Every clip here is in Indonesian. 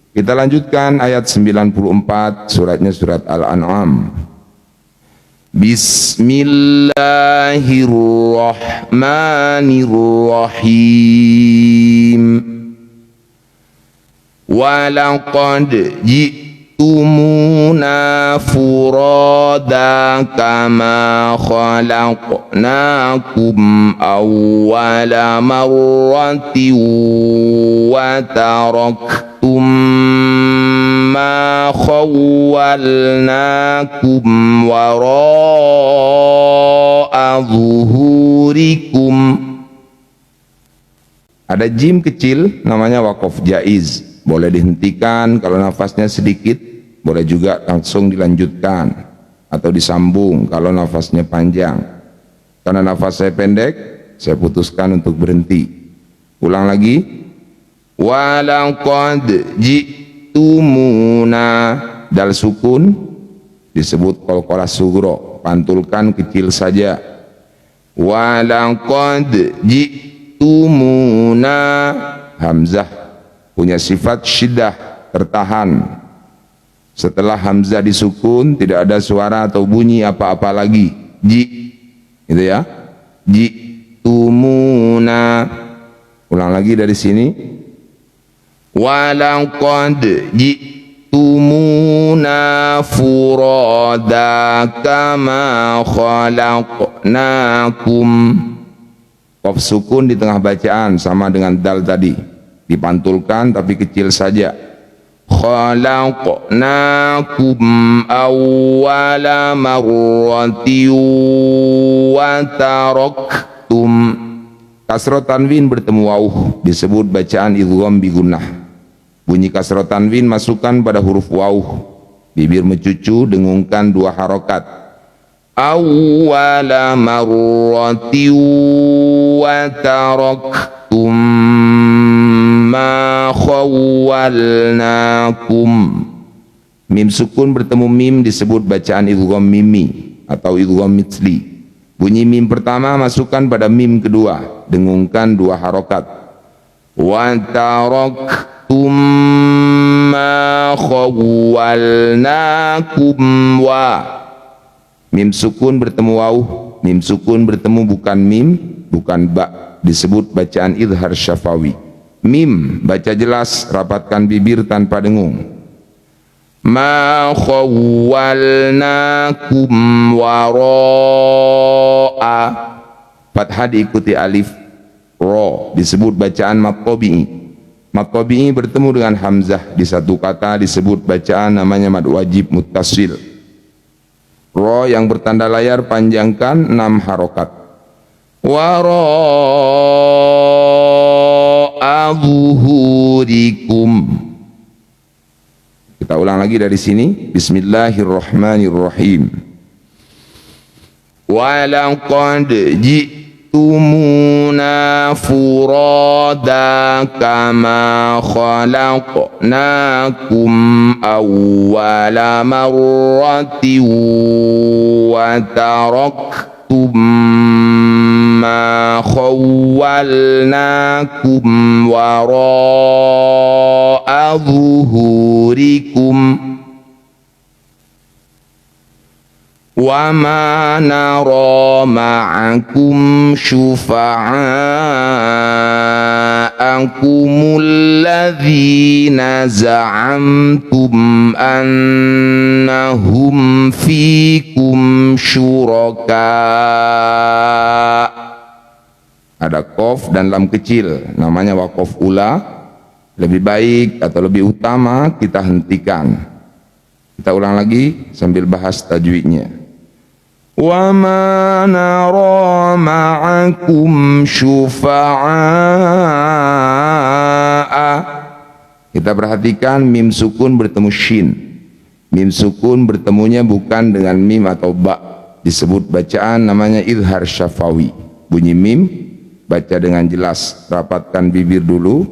Kita lanjutkan ayat 94, suratnya surat Al-An'am. Bismillahirrahmanirrahim. Walaqad ji'tumuna furada kama khalaqnakum awwala marratin wa taraktum ma khawwalnakum wara'a zuhurikum. Ada jim kecil namanya waqaf jaiz, boleh dihentikan kalau nafasnya sedikit, boleh juga langsung dilanjutkan atau disambung kalau nafasnya panjang. Karena nafas saya pendek, saya putuskan untuk berhenti. Ulang lagi. Walaqad ji'tumuna, dal sukun disebut qalqalah sughra, pantulkan kecil saja. Walaqad ji'tumuna, hamzah punya sifat syiddah, tertahan. Setelah hamzah disukun tidak ada suara atau bunyi apa-apa lagi. Ji, gitu ya. Ji'tumuna. Ulang lagi dari sini. Walaqad ji'tumuna furada kama khalaqnakum. Qaf sukun di tengah bacaan sama dengan dal tadi, dipantulkan tapi kecil saja. Khalaqnakum awwala marratin wa taraktum. Kasrah tanwin bertemu wauh disebut bacaan idgham bi gunnah. Bunyi kasrah tanwin masukkan pada huruf wauh, bibir mencucu, dengungkan 2 harokat. Awwala marratin wa taraktum ma khawwalnakum. Mim sukun bertemu mim disebut bacaan idgham mimi atau idgham mitsli. Bunyi mim pertama masukkan pada mim kedua, dengungkan 2 harokat. Wa taraktum ma khawwalnakum wa. Mim sukun bertemu wauh, mim sukun bertemu bukan mim, bukan ba, disebut bacaan idhar syafawi. Mim baca jelas, rapatkan bibir tanpa dengung. Ma khawwalnakum wara'a, fathah diikuti alif. Ro disebut bacaan mad-tabi'i. Mad-tabi'i bertemu dengan hamzah di satu kata disebut bacaan namanya mad wajib muttasil. Ro yang bertanda layar panjangkan 6 harokat. Wara'a zuhurikum. Kita ulang lagi dari sini. Bismillahirrahmanirrahim. Walaqad ji'tumuna furada kama khalaqnakum awwala marratin wa taraktum ma khawwalnakum wara'a zuhurikum wa ma nara ma'akum syufa'akumul ladzina za'amtum annahum fikum syuraka. Ada qaf dan lam kecil namanya waqaf ula. Lebih baik atau lebih utama kita hentikan. Kita ulang lagi sambil bahas tajwidnya. Wa ma nara ma'akum syufa'a. Kita perhatikan mim sukun bertemu shin. Mim sukun bertemunya bukan dengan mim atau ba, disebut bacaan namanya idhar syafawi. Bunyi mim baca dengan jelas, rapatkan bibir dulu,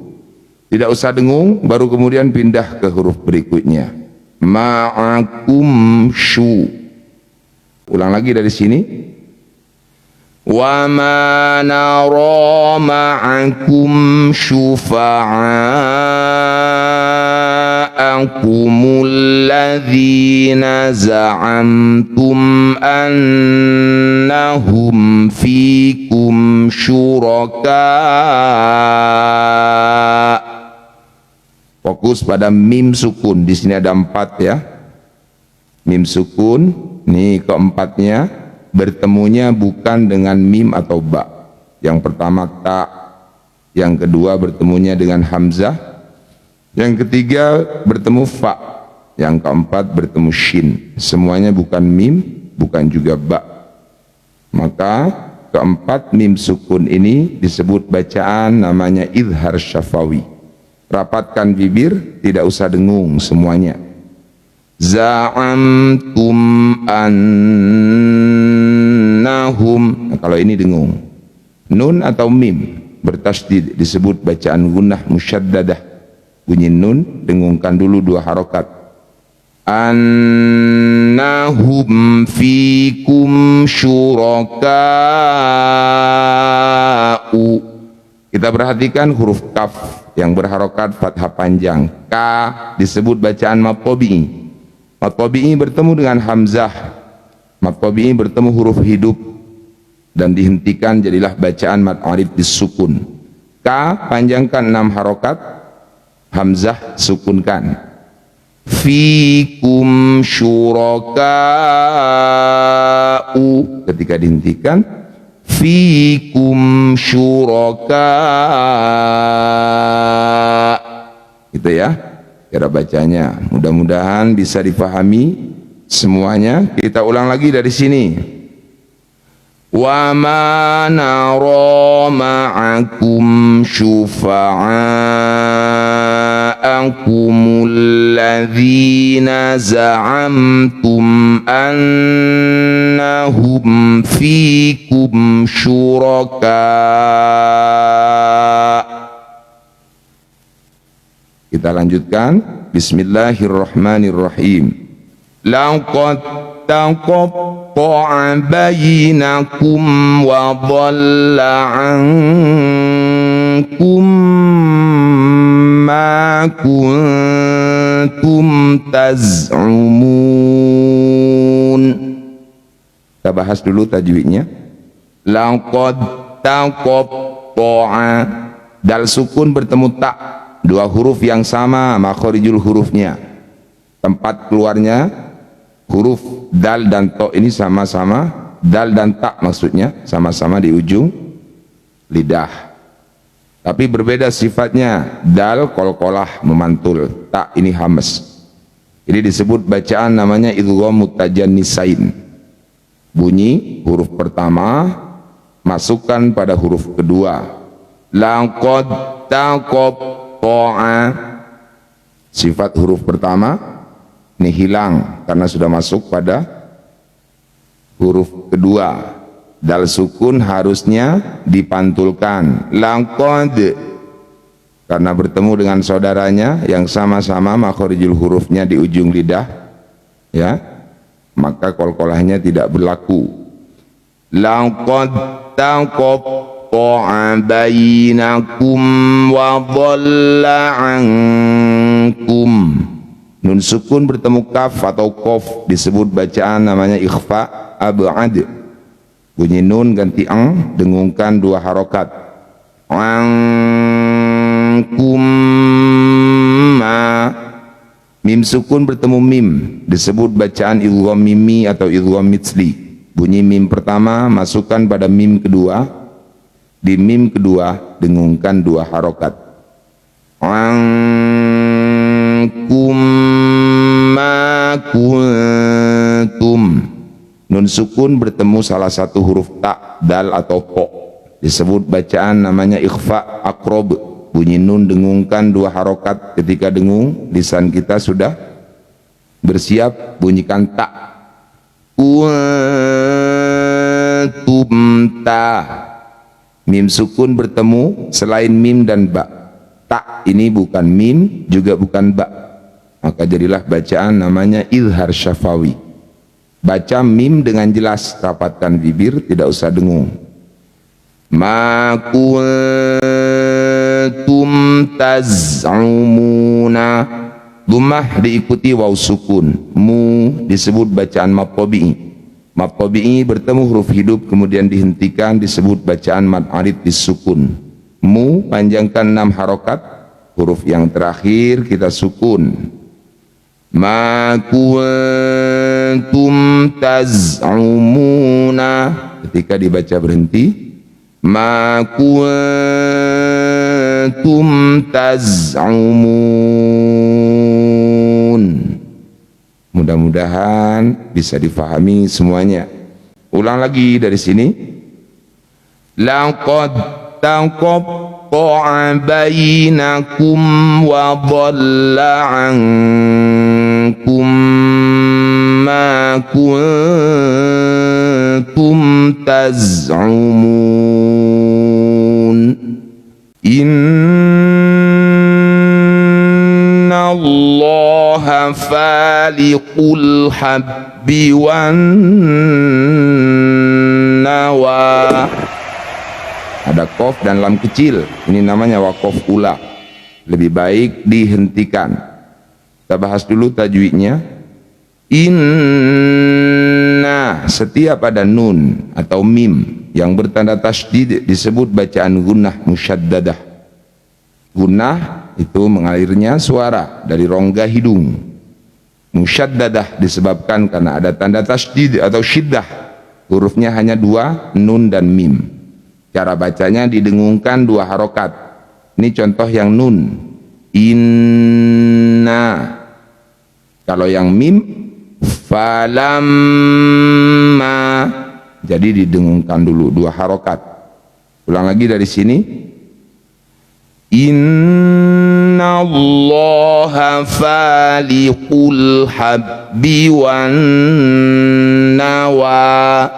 tidak usah dengung, baru kemudian pindah ke huruf berikutnya. Ma'akum syu. Ulang lagi dari sini. Wa ma nara ma'akum syufa'akum annakumul ladzina za'amtum annahum fikum syuraka. Fokus pada mim sukun. Di sini ada 4 ya. Mim sukun, nih keempatnya bertemunya bukan dengan mim atau ba. Yang pertama ta, yang kedua bertemunya dengan hamzah, yang ketiga bertemu fa, yang keempat bertemu shin. Semuanya bukan mim, bukan juga ba. Maka keempat mim sukun ini disebut bacaan namanya idhar syafawi. Rapatkan bibir, tidak usah dengung semuanya. Za'amtum annahum. Nah, kalau ini dengung. Nun atau mim bertasdid disebut bacaan gunnah musyaddadah. Bunyi nun dengungkan dulu 2 harokat. Annahum fikum syuraka'u. Kita perhatikan huruf kaf yang berharokat fathah panjang. Ka disebut bacaan mad tabi'i. Mad tabi'i bertemu dengan hamzah. Mad tabi'i bertemu huruf hidup dan dihentikan, jadilah bacaan mad arif disukun. Ka panjangkan 6 harokat, hamzah sukunkan. Fikum syuraka'u, ketika dihentikan fikum syuraka', gitu ya cara bacanya. Mudah-mudahan bisa dipahami semuanya. Kita ulang lagi dari sini. Wa ma nara ma'akum syufa'akumul ladzina za'amtum annahum fikum syuraka'. Kita lanjutkan. Bismillahirrahmanirrahim. Laqad taqatta'a bainakum wa dhalla 'ankum ma kuntum taz'umun. Kita bahas dulu tajwidnya. Laqad taqatta'a, dal sukun bertemu ta, 2 huruf yang sama makhorijul hurufnya. Tempat keluarnya huruf dal dan to ini sama-sama, dal dan ta maksudnya sama-sama di ujung lidah, tapi berbeda sifatnya. Dal qalqalah memantul, ta ini hamas. Ini disebut bacaan namanya idgham mutajannisain. Bunyi huruf pertama masukkan pada huruf kedua. Laqad taqatta'a, sifat huruf pertama ini hilang karena sudah masuk pada huruf kedua. Dal sukun harusnya dipantulkan. Laqad, karena bertemu dengan saudaranya yang sama-sama makhorijul hurufnya di ujung lidah, ya, maka qalqalahnya tidak berlaku. Laqad taqatta'a bainakum wa dhalla 'ankum. Nun sukun bertemu kaf atau kof disebut bacaan namanya ikhfa ab'ad. Bunyi nun ganti ang, dengungkan 2 harokat. 'Ankum ma. Mim sukun bertemu mim disebut bacaan idgham mimi atau idgham mitsli. Bunyi mim pertama masukkan pada mim kedua, di mim kedua dengungkan 2 harokat. Ankum ma kuntum. Nun sukun bertemu salah satu huruf ta, dal atau po, disebut bacaan namanya ikhfa akrob. Bunyi nun dengungkan 2 harokat. Ketika dengung, lisan kita sudah bersiap bunyikan ta. Kuntum ta. Mim sukun bertemu selain mim dan ba. Ta ini bukan mim juga bukan ba, maka jadilah bacaan namanya idhar syafawi. Baca mim dengan jelas, rapatkan bibir, tidak usah dengung. Ma kuntum taz'umuna. Dhammah diikuti waw sukun. Mu disebut bacaan mad tabi'i. Mad tabi'i bertemu huruf hidup kemudian dihentikan disebut bacaan mad arid disukun. Mu panjangkan 6 harokat, huruf yang terakhir kita sukun. Ma kuntum taz'umuna, ketika dibaca berhenti. Ma kuntum taz'umun. Mudah-mudahan bisa difahami semuanya. Ulang lagi dari sini. Laqad taqatta'a bainakum wa dhalla 'ankum ma kuntum taz'umun. Inna Allaha faliqul habbi wan nawa. Ada qaf dan lam kecil, ini namanya waqaf ula, lebih baik dihentikan. Kita bahas dulu tajwidnya. Inna, setiap ada nun atau mim yang bertanda tasydid disebut bacaan gunnah musyaddadah. Gunnah itu mengalirnya suara dari rongga hidung. Musyaddadah disebabkan karena ada tanda tasydid atau syiddah. Hurufnya hanya 2, nun dan mim. Cara bacanya didengungkan 2 harokat. Ini contoh yang nun. Inna. Kalau yang mim, falamma. Jadi didengungkan dulu 2 harokat. Ulang lagi dari sini. Inna Allaha faliqul habbi wan nawa.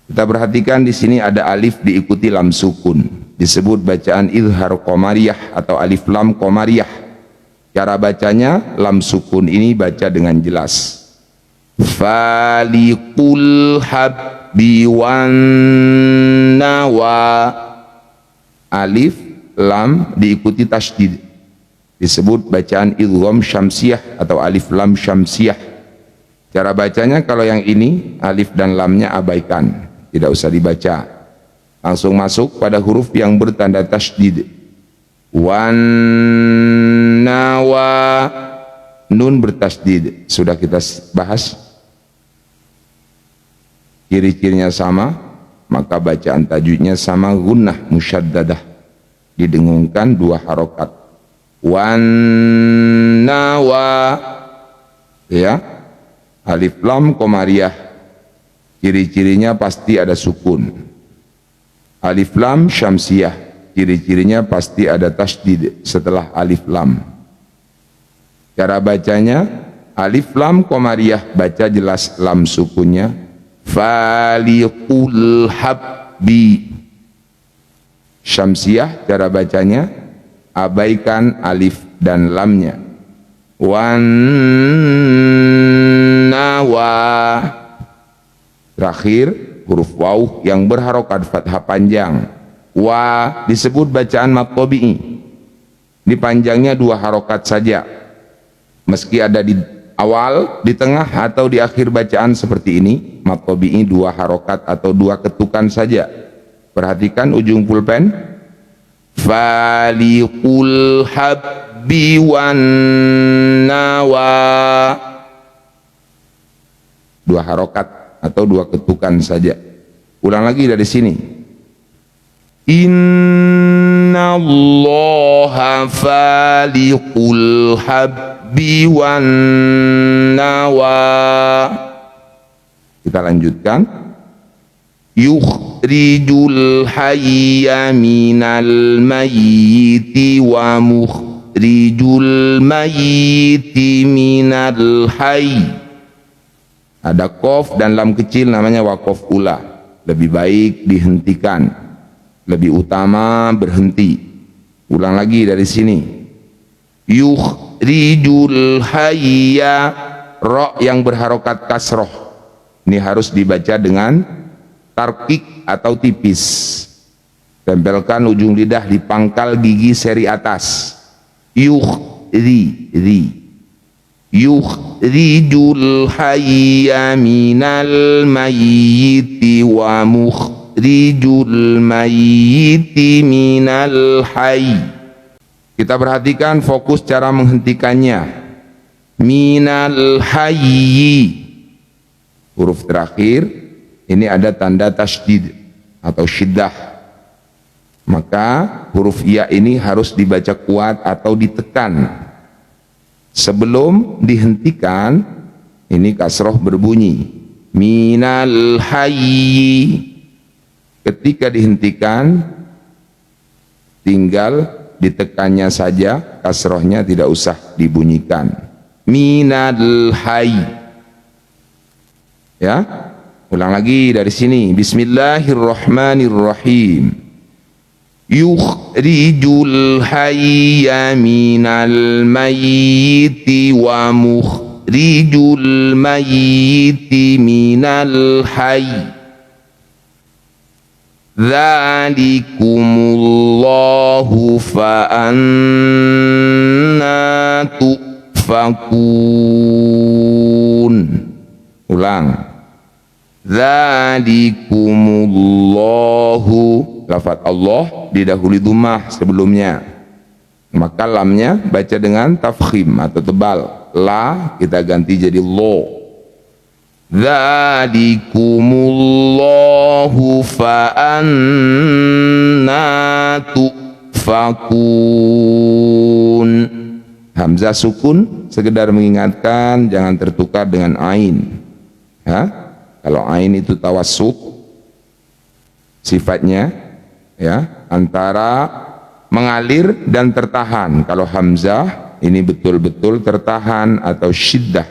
Kita perhatikan di sini ada alif diikuti lam sukun, disebut bacaan izhar qamariyah atau alif lam qamariyah. Cara bacanya lam sukun ini baca dengan jelas. Faliqul habbi wan nawa. Alif lam diikuti tasydid, disebut bacaan idgham syamsiyah atau alif lam syamsiyah. Cara bacanya kalau yang ini alif dan lamnya abaikan, tidak usah dibaca, langsung masuk pada huruf yang bertanda tasydid. Wan nawa, nun bertasydid, sudah kita bahas. Ciri-cirinya sama, maka bacaan tajwidnya sama, gunnah musyaddadah, didengungkan 2 harokat. Wan nawa, ya, alif lam qamariyah, ciri-cirinya pasti ada sukun. Alif lam syamsiyah, ciri-cirinya pasti ada tasydid setelah alif lam. Cara bacanya alif lam qamariyah baca jelas lam sukunnya. Faliqul habbi. Syamsiyah cara bacanya abaikan alif dan lamnya. Wan nawa. Terakhir huruf waw yang berharokat fathah panjang. Wa disebut bacaan mad tabi'i. Ini panjangnya 2 harokat saja. Meski ada di awal, di tengah atau di akhir bacaan seperti ini, mad tabi'i 2 harokat atau 2 ketukan saja. Perhatikan ujung pulpen. Faliqul habbi wan nawa. 2 harokat atau 2 ketukan saja. Ulang lagi dari sini. Inna Allaha faliqul habbi wan nawa. Kita lanjutkan. Yukhrijul hayya minal mayyiti wa mukhrijul mayyiti minal hayy. Ada qaf dan lam kecil namanya waqaf ula, lebih baik dihentikan, lebih utama berhenti. Ulang lagi dari sini. Yukhrijul hayya, ra yang berharokat kasroh, ini harus dibaca dengan tarkik atau tipis. Tempelkan ujung lidah di pangkal gigi seri atas. yukhrijul hayya minal mayyiti wa mukhrijul mayyiti minal hayy. Kita perhatikan fokus cara menghentikannya. Minal hayyi, huruf terakhir ini ada tanda tasydid atau syiddah, maka huruf ya ini harus dibaca kuat atau ditekan. Sebelum dihentikan, ini kasroh berbunyi minal hayyi. Ketika dihentikan, tinggal ditekannya saja, kasrohnya tidak usah dibunyikan. Minal hayy. Ya, ulang lagi dari sini. Bismillahirrahmanirrahim. Yukhrijul hayya minal mayyiti wa mukhrijul mayyiti minal hayy. Dzalikumullahu fa anna tufakun. Ulang. Dzalikumullahu, lafaz Allah didahului dhammah sebelumnya, maka lamnya baca dengan tafkhim atau tebal. La kita ganti jadi lo. Dzalikumullahu fa anna tufakun. Hamzah sukun sekedar mengingatkan jangan tertukar dengan ain. Ya, kalau ain itu tawassut sifatnya, ya, antara mengalir dan tertahan. Kalau hamzah ini betul-betul tertahan atau syiddah.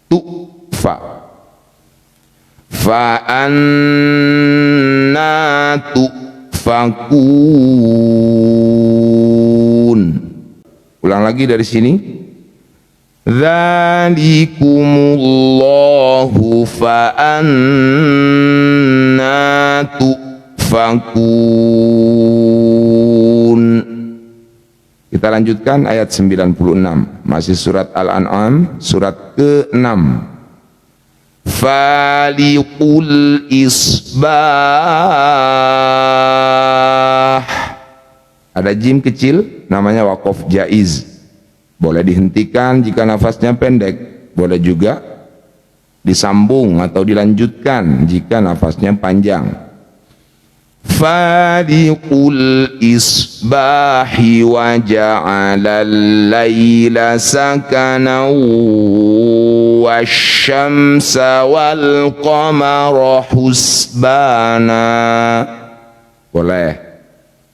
Tufa. Fa anna tufakun. Ulang lagi dari sini. Dzalikumullahu fa anna tufakun. Kita lanjutkan ayat 96, masih surat Al-An'am, surat ke-6. Faliqul isbah. Ada jim kecil namanya waqaf jaiz, boleh dihentikan jika nafasnya pendek, boleh juga disambung atau dilanjutkan jika nafasnya panjang. Faliqul isbahi wa ja'alal laila sakana wasyamsa wal qamara husbana. Boleh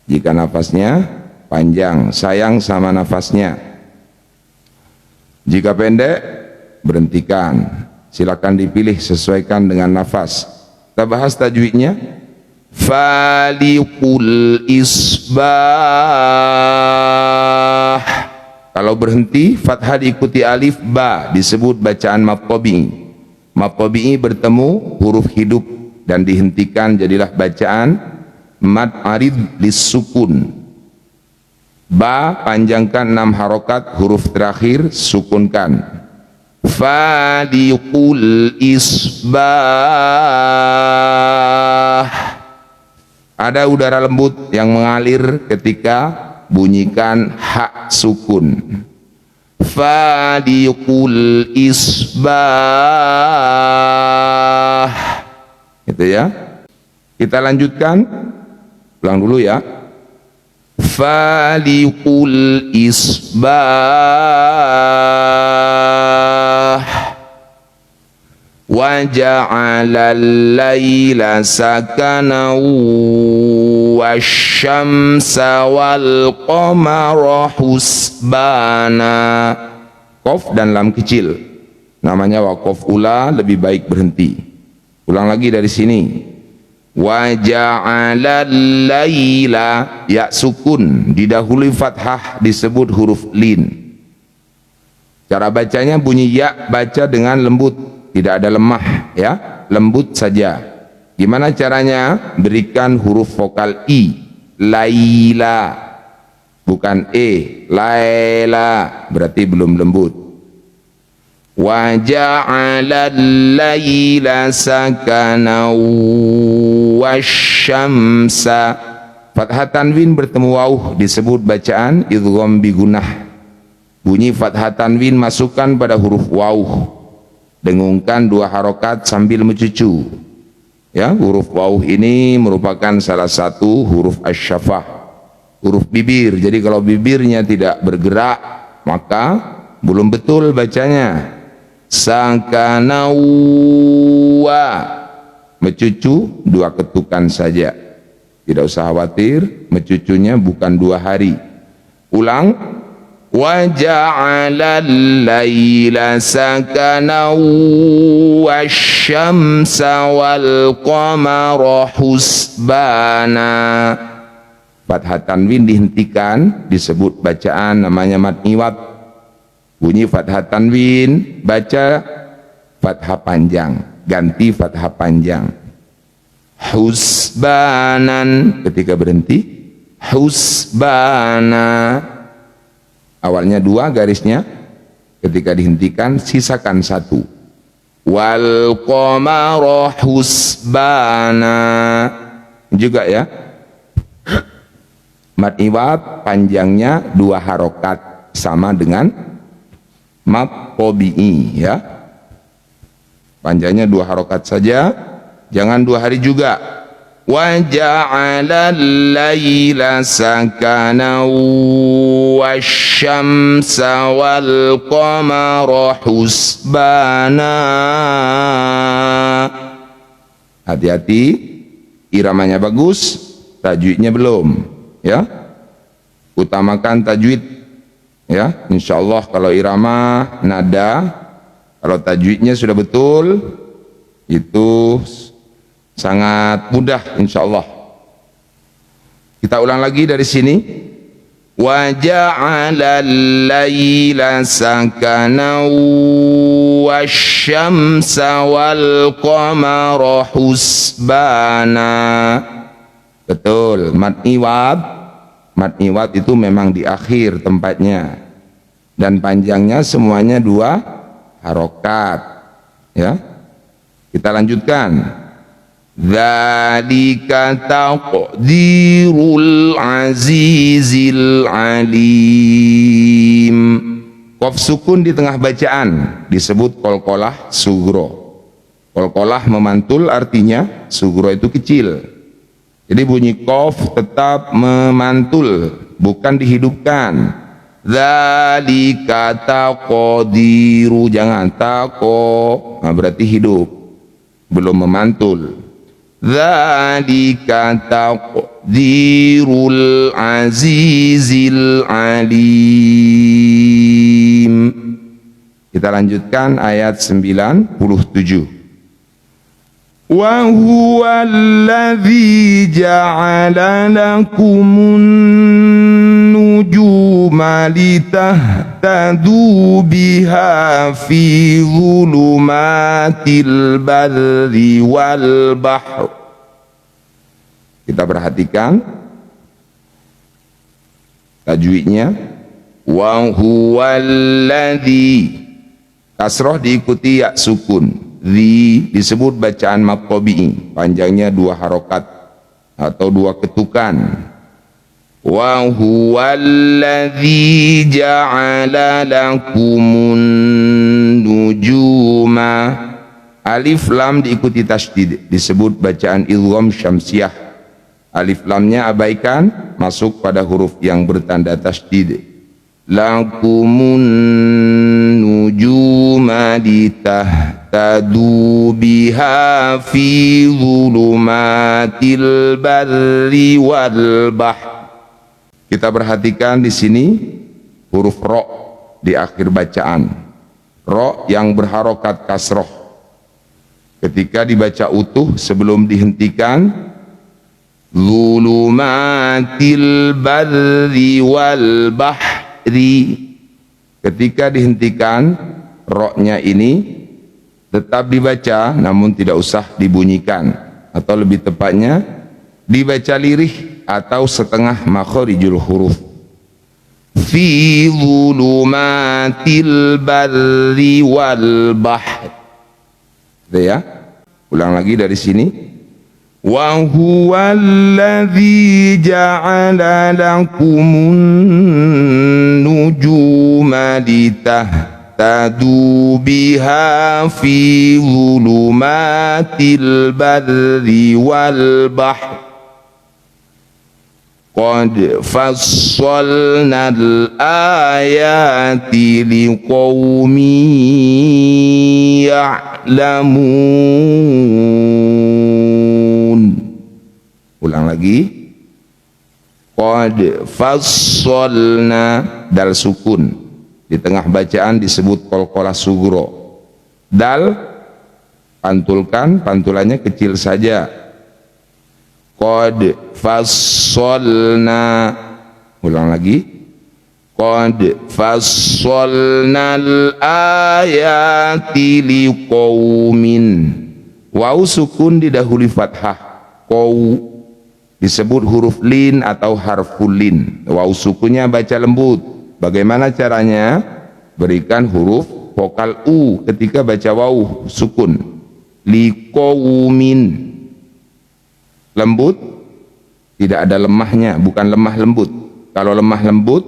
jika nafasnya panjang, sayang sama nafasnya. Jika pendek, berhentikan. Silakan dipilih sesuaikan dengan nafas. Kita bahas tajwidnya. Faliqul isbah. Kalau berhenti, fathah diikuti alif ba, disebut bacaan mad tabi'i. Mad tabi'i bertemu huruf hidup dan dihentikan, jadilah bacaan mad arid lis-sukun. Ba panjangkan 6 harokat, huruf terakhir sukunkan. Faliqul isbah. Ada udara lembut yang mengalir ketika bunyikan hak sukun. Faliqul isbah. Gitu ya. Kita lanjutkan. Ulang dulu ya. Faliqul isbah wa ja'alal laila sakana wasyamsa wal qamara husbana. Qaf dan lam kecil namanya waqaf ula, lebih baik berhenti. Ulang lagi dari sini. Wa ja'alal laila, ya sukun didahului fathah disebut huruf lin. Cara bacanya bunyi ya, baca dengan lembut, tidak ada lemah ya, lembut saja. Gimana caranya? Berikan huruf vokal i, laila. bukan laila, berarti belum lembut. Wa ja'alal laila sakana wasyamsa. Fathah tanwin bertemu waw disebut bacaan idgham bi gunnah. Bunyi fathah tanwin masukkan pada huruf waw, dengungkan 2 harokat sambil mencucu. Ya, huruf waw ini merupakan salah satu huruf asy-syafah, huruf bibir. Jadi kalau bibirnya tidak bergerak maka belum betul bacanya. Sakana wa, mencucu 2 ketukan saja, tidak usah khawatir, mencucunya bukan 2 hari. Ulang, wa ja'alal laila sakana wasyamsa wal qamara husbana. Fathah tanwin dihentikan, disebut bacaan namanya mad iwad. Bunyi fathah tanwin, baca fathah panjang, ganti fathah panjang. Husbanan, ketika berhenti husbana, awalnya 2 garisnya, ketika dihentikan sisakan 1. Wal qamara husbana juga ya. Mad iwad panjangnya 2 harokat, sama dengan mad tabi'i ya. Panjangnya 2 harokat saja, jangan 2 hari juga. Wa ja'alal laila sakana wasyamsa wal qamara husbana. Hati-hati, iramanya bagus, tajwidnya belum ya. Utamakan tajwid ya, insyaallah. Kalau irama, nada, kalau tajwidnya sudah betul, itu sangat mudah insyaallah. Kita ulang lagi dari sini. Wa ja'alal laila sakana wasyamsa wal qamara husbana. Betul, mad iwad. Mad iwad itu memang di akhir tempatnya, dan panjangnya semuanya 2 harokat ya. Kita lanjutkan. Dzalika taqdirul azizil alim. Qaf sukun di tengah bacaan disebut qalqalah sugro. Qalqalah memantul, artinya sugro itu kecil. Jadi bunyi qaf tetap memantul, bukan dihidupkan. Dzalika taqdiru, jangan taqo, nah berarti hidup, belum memantul. Dzalika taqdirul azizil alim. Kita lanjutkan ayat 97. Wa huwa alladhi ja'ala lakumun nujuma litahtadu biha fi dhulumatil barri wal bahr. Kita perhatikan tajwidnya. Wa huwa alladhi, kasroh diikuti ya sukun. Disebut bacaan mad tabi'i, panjangnya 2 harokat atau 2 ketukan. Wa huwallazi ja'ala lakumun nujuma, alif lam diikuti tasydid, disebut bacaan idgham syamsiyah. Alif lamnya abaikan, masuk pada huruf yang bertanda tasydid. Lakumun nujuma litahtadu biha fi dhulumatil barri wal bahr. Kita perhatikan di sini huruf ro di akhir bacaan. Ro yang berharokat kasroh. Ketika dibaca utuh sebelum dihentikan, dhulumatil barri wal bahr. Ketika dihentikan, ro-nya ini tetap dibaca namun tidak usah dibunyikan, atau lebih tepatnya dibaca lirih atau setengah makharijul huruf. fi dhulumatil barri wal bahr. Ya, ulang lagi dari sini. Wa huwallazi ja'ala lakumun nujuma litahtadu biha fi dhulumatil barri wal bahr. Qad fassalnal ayati liqaumin ya'lamun. Ulang lagi. Qad fassalna, dal sukun di tengah bacaan disebut qalqalah sugro. Dal pantulkan, pantulannya kecil saja. Qad fassalna, ulang lagi. Qad fassalnal ayati liqaumin. Waw sukun didahului fathah. Qaw disebut huruf lin atau harful lin. Waw sukunnya baca lembut. Bagaimana caranya? Berikan huruf vokal u ketika baca waw sukun. Liqaumin. Lembut, tidak ada lemahnya, bukan lemah lembut. Kalau lemah lembut,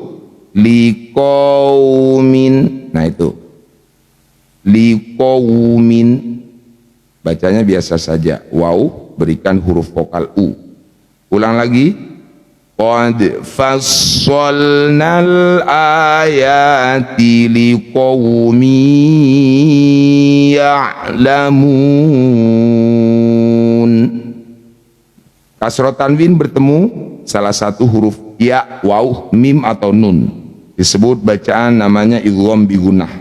liqaumin. Nah itu, liqaumin. Bacanya biasa saja. Waw, berikan huruf vokal u. Ulang lagi. Qad fassalnal ayati liqaumin ya'lamun. Kasroh tanwin bertemu salah satu huruf ya, waw, mim atau nun. Disebut bacaan namanya idgham bi gunnah.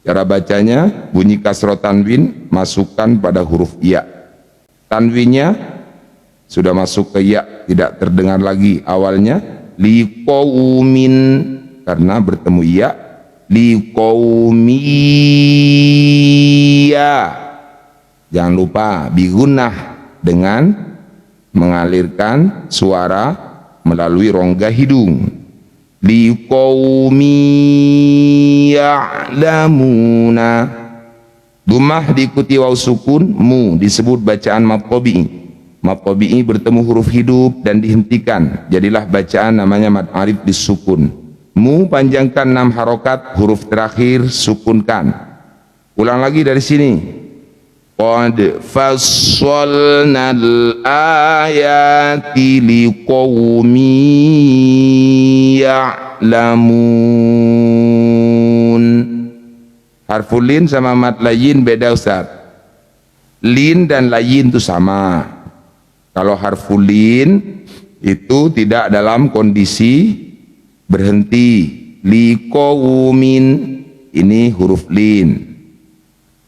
Cara bacanya bunyi kasroh tanwin masukkan pada huruf ya. Tanwinnya sudah masuk ke ya, tidak terdengar lagi awalnya liqaumin karena bertemu ya. Liqaumiya. Jangan lupa bi gunnah dengan mengalirkan suara melalui rongga hidung. Liqaumi ya'lamuna. Dhammah diikuti waw sukun. Mu disebut bacaan mad tabi'i. Mad tabi'i bertemu huruf hidup dan dihentikan, jadilah bacaan namanya mad arif disukun. Mu panjangkan 6 harokat, huruf terakhir sukunkan. Ulang lagi dari sini. Qad fassalnal ayati liqaumin ya'lamun. Harful lin sama mad layin beda Ustaz. Lin dan layin itu sama. Kalau harful lin itu tidak dalam kondisi berhenti. Liqaumin ini huruf lin.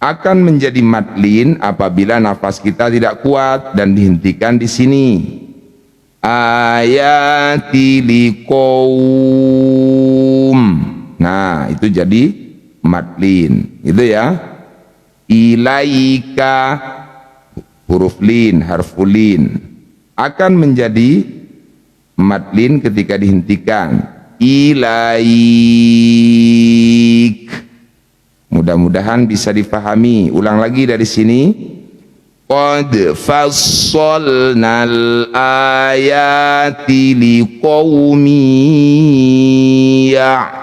Akan menjadi mad lin apabila nafas kita tidak kuat dan dihentikan di sini. Ayati liqaum. Nah, itu jadi mad lin. Itu ya. Ilaika huruf lin, harful lin. Akan menjadi mad lin ketika dihentikan. Ilaik. Mudah-mudahan bisa difahami. Ulang lagi dari sini. Qad fassalnal ayati liqaumin ya'lamun.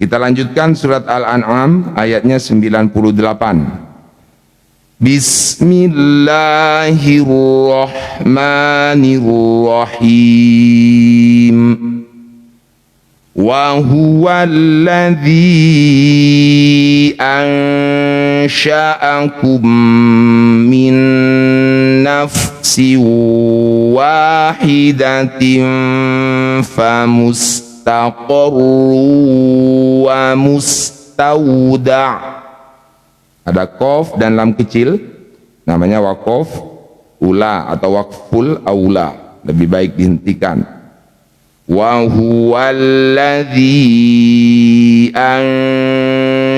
Kita lanjutkan surat Al-An'am ayatnya 98. Bismillahirrahmanirrahim. Wa huwallazi ansha'akum min nafsin wahidatin famustaqarrun wa mustauda'. Ada qaf dan lam kecil, namanya waqaf ula atau waqful aula, lebih baik dihentikan. Wa huwallazi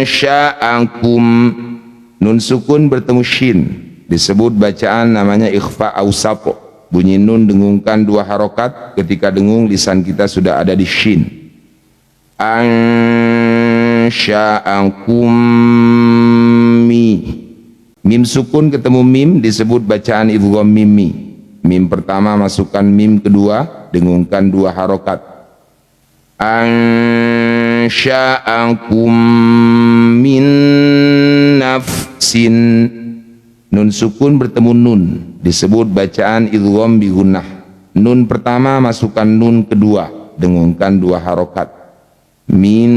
ansha'akum. Nun sukun bertemu shin, disebut bacaan namanya ikhfa awsat. bunyi nun dengungkan 2 harokat. Ketika dengung lisan kita sudah ada di shin. Ansya'akum mi. Mim sukun ketemu mim disebut bacaan idgham mimi. Mim pertama masukkan mim kedua, dengungkan 2 harokat. Ansya'akum min nafsin. Nun sukun bertemu nun disebut bacaan idgham bi gunnah. Nun pertama masukkan nun kedua, dengungkan 2 harokat. Min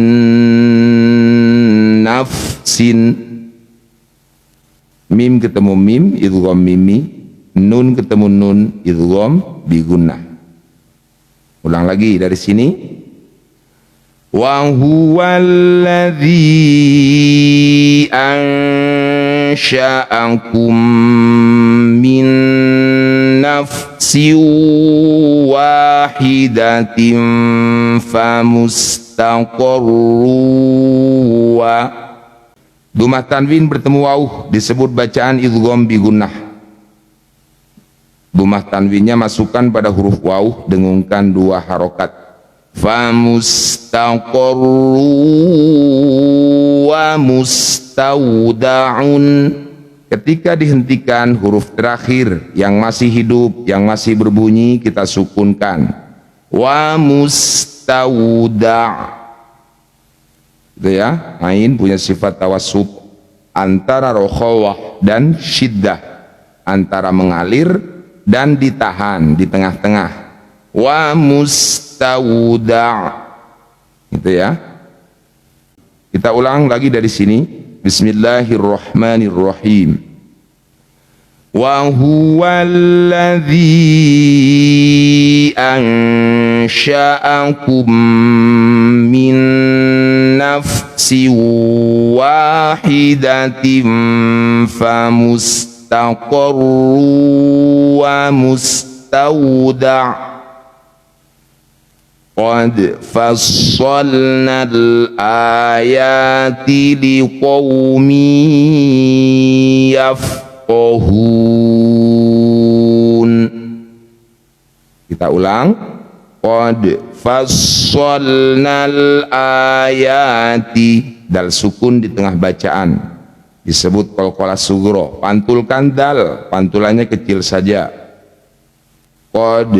nafsin. Mim ketemu mim idgham mimi, nun ketemu nun idgham bi gunnah. Ulang lagi dari sini. Wa huwallazi ansha'akum min nafsin wahidatin famustaqarru wa. Dhammah tanwin bertemu waw disebut bacaan idgham bi gunnah. Dhammah tanwinnya masukkan pada huruf waw, dengungkan 2 harokat. Famustaqarru wa mustaudaun. Ketika dihentikan huruf terakhir yang masih hidup, yang masih berbunyi, kita sukunkan. Wa mustauda'. Itu ya, ain punya sifat tawassut antara rokhawah dan syiddah, antara mengalir dan ditahan di tengah-tengah. Wa mustauda'. Gitu ya. Kita ulang lagi dari sini. Bismillahirrahmanirrahim. Wa huwallazi ansha'akum min nafsin wahidatin famustaqarru wa mustauda'. Qad fassalnal ayati liqaumin yafqahun. Kita ulang. Qad fassalnal ayati. Dal sukun di tengah bacaan disebut qalqalah sugro. Pantulkan dal, pantulannya kecil saja. Qad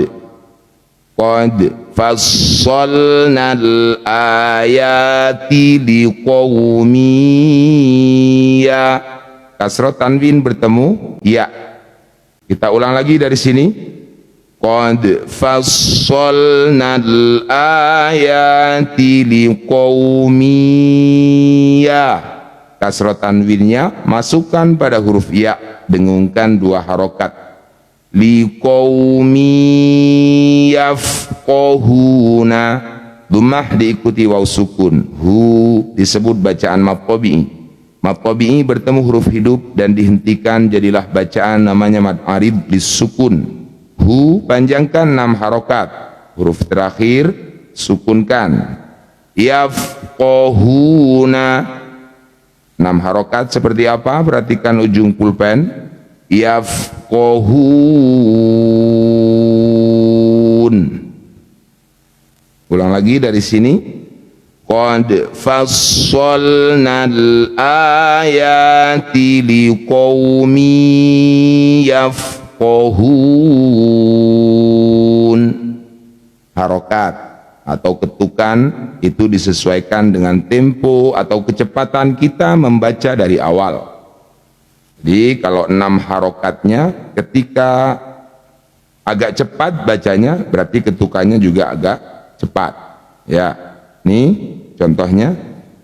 fassalnal ayati liqaumin ya. Kasrah tanwin bertemu ya. Kita ulang lagi dari sini. Qad fassalnal ayati liqaumin ya. Kasrah tanwinnya masukkan pada huruf ya, dengungkan 2 harokat. Liqaumin yafqahuna. Dhammah diikuti waw sukun. Hu disebut bacaan mad tabi'i. Mad tabi'i bertemu huruf hidup dan dihentikan, jadilah bacaan namanya mad arid lisukun. Hu panjangkan 6 harokat, huruf terakhir sukunkan. Yafqahuna 6 harokat seperti apa? Perhatikan ujung pulpen. Yafqahun. Ulang lagi dari sini. Qad fassalnal ayati liqaumin yafqahun. Harokat atau ketukan itu disesuaikan dengan tempo atau kecepatan kita membaca dari awal. Jadi kalau 6 harokatnya, ketika agak cepat bacanya berarti ketukannya juga agak cepat. Ya, nih contohnya.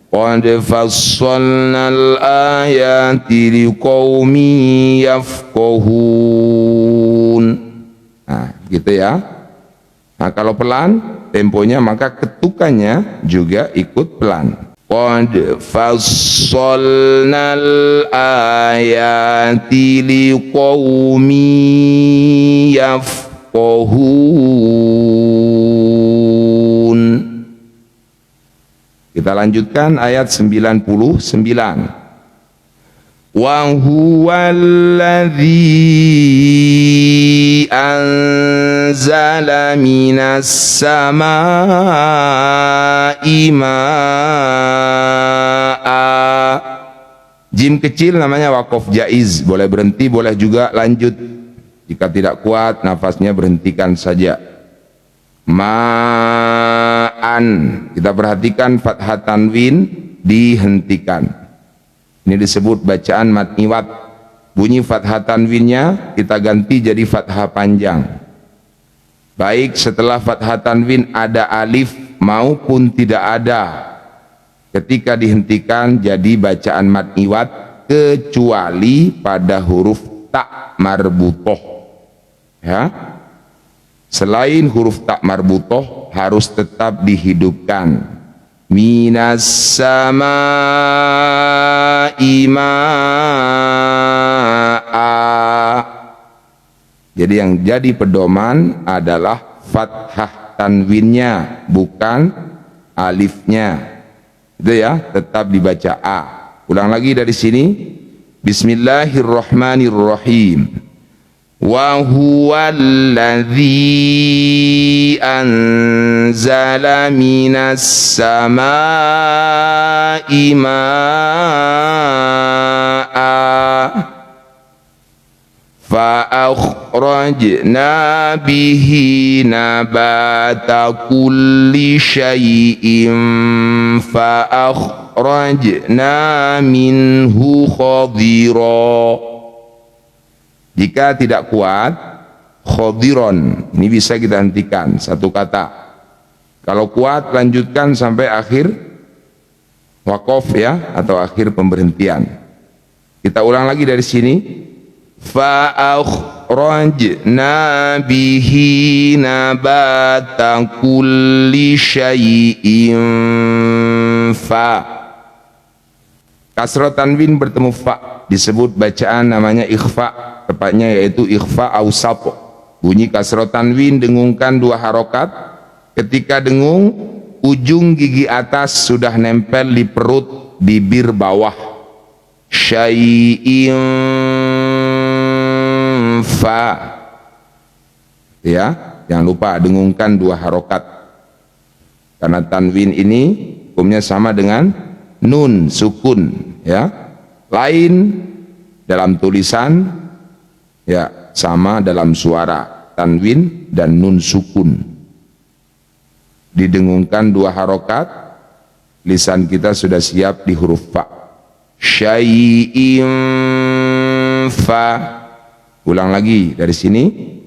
Qad fassalnal ayati liqaumin yafqahun. Nah, gitu ya. Nah, kalau pelan temponya maka ketukannya juga ikut pelan. Qad fassalnal ayati liqaumin yafqahun. Kita lanjutkan ayat 99. Wa huwallazi anzala minas samaa'i ma'a. Jim kecil namanya waqaf jaiz, boleh berhenti, boleh juga lanjut. Jika tidak kuat nafasnya berhentikan saja. Ma'an, kita perhatikan fathah tanwin dihentikan. Ini disebut bacaan matni wat. Bunyi fathah tanwinnya kita ganti jadi fathah panjang. Baik setelah fathah tanwin ada alif maupun tidak ada, ketika dihentikan jadi bacaan matni wat, kecuali pada huruf ta marbutoh. Ya, selain huruf ta marbutoh harus tetap dihidupkan. Minas samaa'i ma'a. Jadi yang jadi pedoman adalah fathah tanwinnya, bukan alifnya. Itu ya, tetap dibaca a. Ulang lagi dari sini. Bismillahirrahmanirrahim. Wa huwallazi anzala minas samaa'i ma'a fa akhrajna bihi nabata kulli syai'in fa akhrajna minhu khadira. Jika tidak kuat, khadiron, ini bisa kita hentikan satu kata. Kalau kuat lanjutkan sampai akhir waqaf ya, atau akhir pemberhentian. Kita ulang lagi dari sini. Fa akhrajna bihi nabata kulli syai'in fa. Kasrah tanwin bertemu fa disebut bacaan namanya ikhfa. Tepatnya yaitu ikhfa awsat. Bunyi kasrah tanwin dengungkan 2 harokat. Ketika dengung, ujung gigi atas sudah nempel di perut bibir bawah. Syai'in fa. Ya, jangan lupa dengungkan 2 harokat. Karena tanwin ini hukumnya sama dengan nun sukun, ya. Lain dalam tulisan, ya, sama dalam suara, tanwin dan nun sukun. Didengungkan 2 harokat, lisan kita sudah siap di huruf fa. Syai'in fa. Ulang lagi dari sini.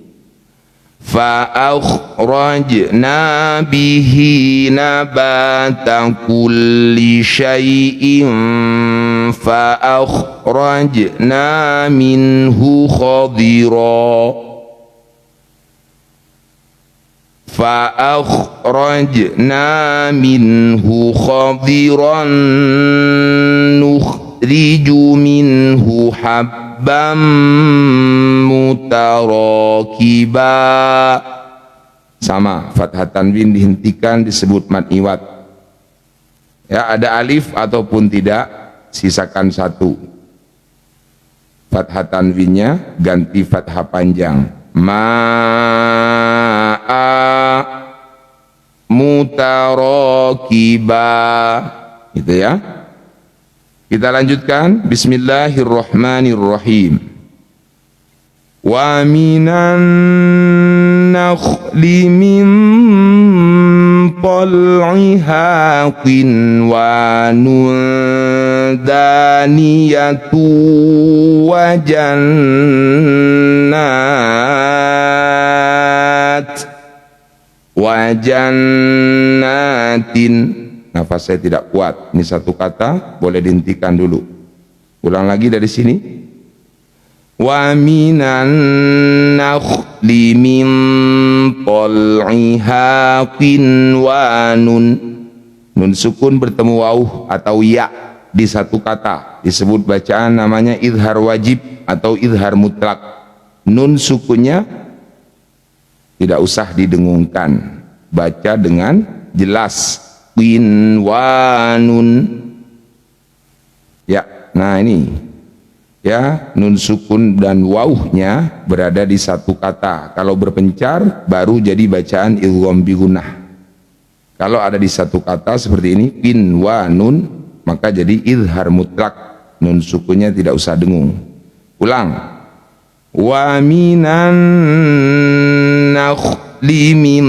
Fa akhrajna bihi nabata kulli syai'in fa akhrajna minhu khadira. Fa akhrajna minhu khadiran nukhriju minhu habban mutarakiba. Sama, fathah tanwin dihentikan disebut matni wat. Ya, ada alif ataupun tidak, sisakan 1. Fathah tanwinnya ganti fathah panjang. Ma'a mutarakiba. Gitu ya. Kita lanjutkan. Bismillahirrahmanirrahim. Wa minan nakhli min tal'iha qinwanun daniyatu wa jannatin. Nafas saya tidak kuat, ini satu kata, boleh dihentikan dulu. Ulang lagi dari sini. Wa minan nakhli min tal'iha qinwanun. Nun sukun bertemu waw atau ya di satu kata disebut bacaan namanya idhar wajib atau idhar mutlak. Nun sukunnya tidak usah didengungkan, baca dengan jelas. Qinwanun. Ya, nah ini Ya, nun sukun dan wawuhnya berada di satu kata. Kalau berpencar baru jadi bacaan idgham bi gunnah. Kalau ada di satu kata seperti ini, in wa nun, maka jadi izhar mutlak. Nun sukunnya tidak usah dengung. Ulang. Wa minan nakhli min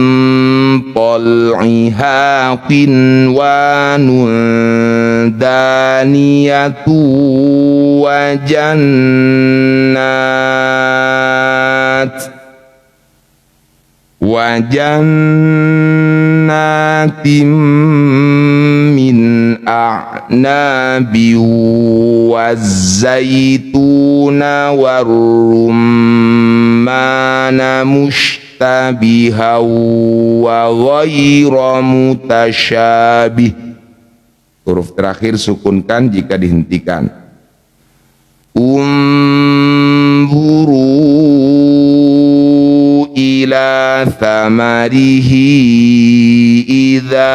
tal'iha qinwanun daniyatu wa jannatin min a'nabi waz-zaytuna war-rummana mushtabiha wa ghayra mutasyabih. Huruf terakhir sukunkan jika dihentikan. Unzuru ila thamarihi idza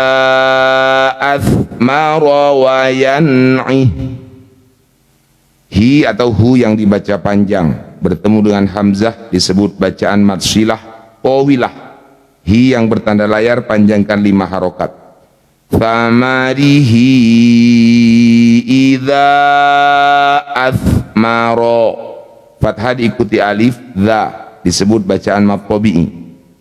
athmara wa yan'ih. Hi atau hu yang dibaca panjang bertemu dengan hamzah disebut bacaan matsilah tawilah. Hi yang bertanda layar panjangkan 5 harokat. Thamarihi idza athmara, fathah diikuti alif, dha disebut bacaan mad tabi'i.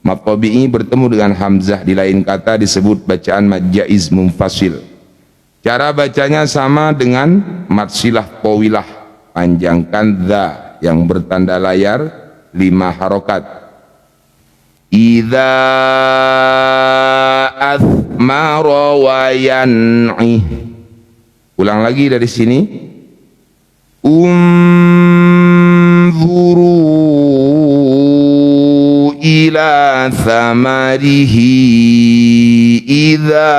Mad tabi'i bertemu dengan hamzah di lain kata disebut bacaan mad jaiz munfasil. Cara bacanya sama dengan mad silah tawilah, panjangkan dha yang bertanda layar 5 harokat. Idza athmara wa yan'ih. Ulang lagi dari sini. Unzuru ila thamarihi idza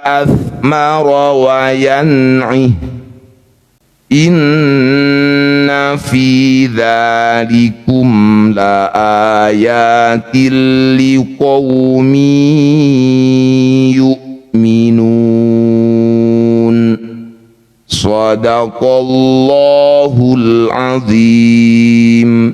athmara wa yan'ih. Inna fi dzalikum la ayatil liqaumin yu'minun. Shadaqallahul azim.